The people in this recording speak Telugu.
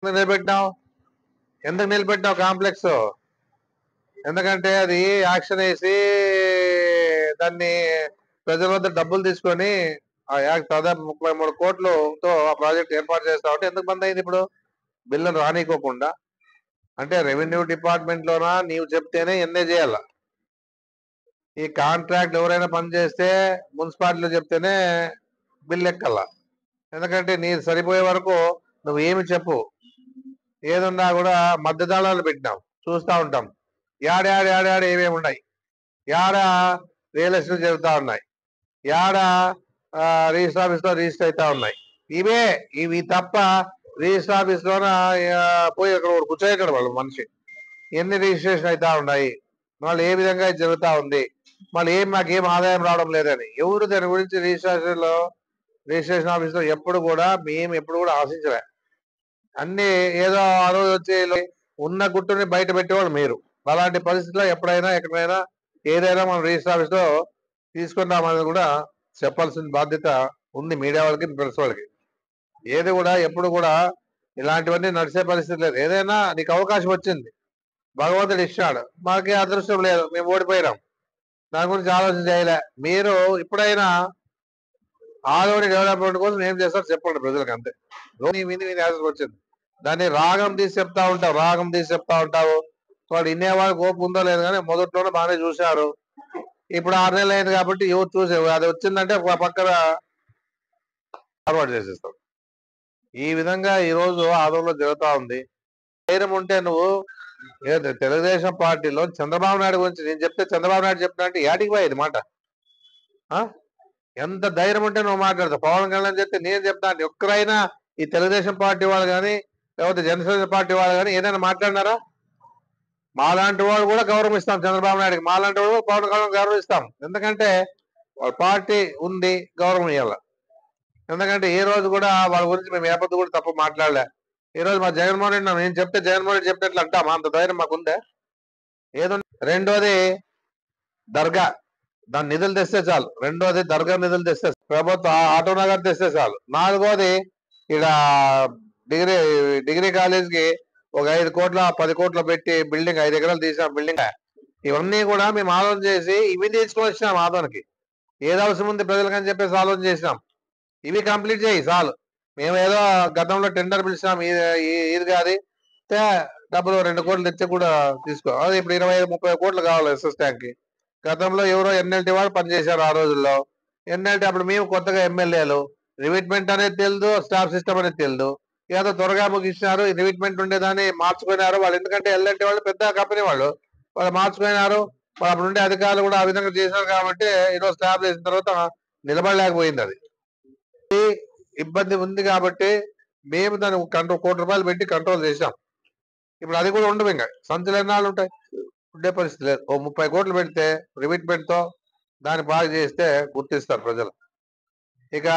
నిలబెట్టినావు? ఎందుకు నిలబెట్టినావు కాంప్లెక్స్? ఎందుకంటే అది యాక్షన్ వేసి దాన్ని ప్రజల వద్ద డబ్బులు తీసుకొని దాదాపు 33 కోట్లతో ఆ ప్రాజెక్ట్ ఏర్పాటు చేస్తా ఉంటే ఎందుకు బంద్ అయింది ఇప్పుడు బిల్లును రానికోకుండా? అంటే రెవెన్యూ డిపార్ట్మెంట్ లోనా నీవు చెప్తేనే ఎన్నే చేయాల. ఈ కాంట్రాక్ట్ ఎవరైనా పని చేస్తే మున్సిపాలిటీలో చెప్తేనే బిల్లు ఎక్కల్లా. ఎందుకంటే నీ సరిపోయే వరకు నువ్వు ఏమి చెప్పు, ఏదున్నా కూడా మధ్యదళాలు పెట్టినావు, చూస్తా ఉంటాం. యాడ ఏమేమి ఉన్నాయి, యాడ రియల్ ఎస్టేట్ జరుగుతా ఉన్నాయి, యాడ రిజిస్టర్ ఆఫీస్ లో రిజిస్టర్ అవుతా ఉన్నాయి. ఇవి తప్ప రిజిస్టర్ ఆఫీస్ లోన పోయి అక్కడ కూర్చోక్కడ వాళ్ళు మనిషి ఎన్ని రిజిస్ట్రేషన్ అవుతా ఉన్నాయి, మళ్ళీ ఏ విధంగా ఇది జరుగుతా ఉంది, మళ్ళీ మాకేం ఆదాయం రావడం లేదని ఎవరు దాని గురించి రిజిస్ట్రేషన్ ఆఫీస్ లో ఎప్పుడు కూడా మేము ఎప్పుడు కూడా ఆశించలే. అన్ని ఏదో ఆ రోజు వచ్చి ఉన్న గుట్టుని బయట పెట్టేవాళ్ళు మీరు. అలాంటి పరిస్థితిలో ఎప్పుడైనా ఎక్కడైనా ఏదైనా మనం రిజిస్టర్ ఆఫీస్ లో తీసుకున్నామని కూడా చెప్పాల్సిన బాధ్యత ఉంది మీడియా వాళ్ళకి, ప్రెస్ వాళ్ళకి. ఏది కూడా ఎప్పుడు కూడా ఇలాంటివన్నీ నడిచే పరిస్థితి లేదు. ఏదైనా నీకు అవకాశం వచ్చింది, భగవంతుడు ఇచ్చాడు, మాకే అదృష్టం లేదు, మేము ఓడిపోయినాం, దాని గురించి ఆలోచన చేయలే. మీరు ఇప్పుడైనా ఆదోని డెవలప్మెంట్ కోసం ఏం చేస్తారు చెప్పండి ప్రజలకు, అంతే. విని వచ్చింది దాన్ని రాగం తీసి చెప్తా ఉంటావు. వాడు ఇన్నేవాళ్ళు కోపం ఉందో లేదు కానీ మొదట్లోనే బాగానే చూశారు. ఇప్పుడు 6 నెలలు అయింది కాబట్టి ఎవరు చూసావు, అది వచ్చిందంటే పక్కన ఫార్వర్డ్ చేసేస్తాం. ఈ విధంగా ఈ రోజు ఆదోళనలో జరుగుతా ఉంది. ధైర్యం ఉంటే నువ్వు తెలుగుదేశం పార్టీలో చంద్రబాబు నాయుడు గురించి నేను చెప్తే చంద్రబాబు నాయుడు చెప్పినట్టు యాటికి పోయేది మాట. ఎంత ధైర్యం ఉంటే నువ్వు మాట్లాడతావు. పవన్ కళ్యాణ్ చెప్తే నేను చెప్తాను. ఒక్కరైనా ఈ తెలుగుదేశం పార్టీ వాళ్ళు కానీ లేకపోతే జనసేన పార్టీ వాళ్ళు కానీ ఏదైనా మాట్లాడినారా? మాలాంటి వాళ్ళు కూడా గౌరవిస్తాం చంద్రబాబు నాయుడుకి, మాలాంటి వాళ్ళు పవన్ కళ్యాణ్ గౌరవిస్తాం. ఎందుకంటే వాళ్ళ పార్టీ ఉంది, గౌరవం ఇవ్వాల. ఎందుకంటే ఏ రోజు కూడా వాళ్ళ గురించి మేము ఏ పొద్దు కూడా తప్పు మాట్లాడలే. ఈ రోజు మా జగన్మోహన్ రెడ్డి నేను చెప్తే జగన్మోహన్ రెడ్డి చెప్పినట్లు అంటాం, అంత ధైర్యం మాకుందే? ఏదో. రెండోది దర్గా, దాని నిధులు తెస్తే చాలు. రెండోది దర్గా నిధులు తెస్తే, ప్రభుత్వ ఆటో నగర్ తెస్తే చాలు. నాలుగోది ఇక్కడ డిగ్రీ కాలేజ్కి ఒక 5 కోట్ల 10 కోట్లు పెట్టి బిల్డింగ్ 5 ఎకరాలు తీసాం బిల్డింగ్. ఇవన్నీ కూడా మేము ఆలోచన చేసి ఇవి తీసుకొని వచ్చినాం ఆదోనికి. ఏది అవసరం ఉంది ప్రజలకని చెప్పేసి ఆలోచన చేసినాం. ఇవి కంప్లీట్ చేయి చాలు. మేము ఏదో గతంలో టెండర్ పిలిచినాం ఇది కాదు, డబ్బులు 2 కోట్లు తెచ్చి కూడా తీసుకో. అది ఇప్పుడు 25-30 కోట్లు కావాలి ఎస్ఎస్ ట్యాంక్ కి. గతంలో ఎవరో ఎన్ఎల్టీ వాళ్ళు పనిచేశారు ఆ రోజుల్లో. ఎన్ఎల్టీ అప్పుడు మేము కొత్తగా ఎమ్మెల్యేలు, రివిట్మెంట్ అనేది తెలియదు, స్టాఫ్ సిస్టమ్ అనేది తెలియదు. ఏదో త్వరగా ముగిస్తున్నారు, రివిట్మెంట్ ఉండేదాన్ని మార్చుకున్నారు వాళ్ళు. ఎందుకంటే ఎల్ఎన్టీ వాళ్ళు పెద్ద కంపెనీ వాళ్ళు మార్చుకున్నారు. వాళ్ళు అప్పుడు ఉండే అధికారులు కూడా ఆ విధంగా చేశారు కాబట్టి ఈరోజు స్టాఫ్ చేసిన తర్వాత నిలబడలేకపోయింది. అది ఇబ్బంది ఉంది కాబట్టి మేము దాన్ని ₹1 కోటి పెట్టి కంట్రోల్ చేశాం. ఇప్పుడు అది కూడా ఉండవు, ఇంకా సంచులు ఎన్నాళ్ళు ఉంటాయి, ఉండే పరిస్థితి లేదు. ఓ 30 కోట్లు పెడితే రివిట్మెంట్ తో దాన్ని బాగా చేస్తే గుర్తిస్తారు ప్రజలు. ఇక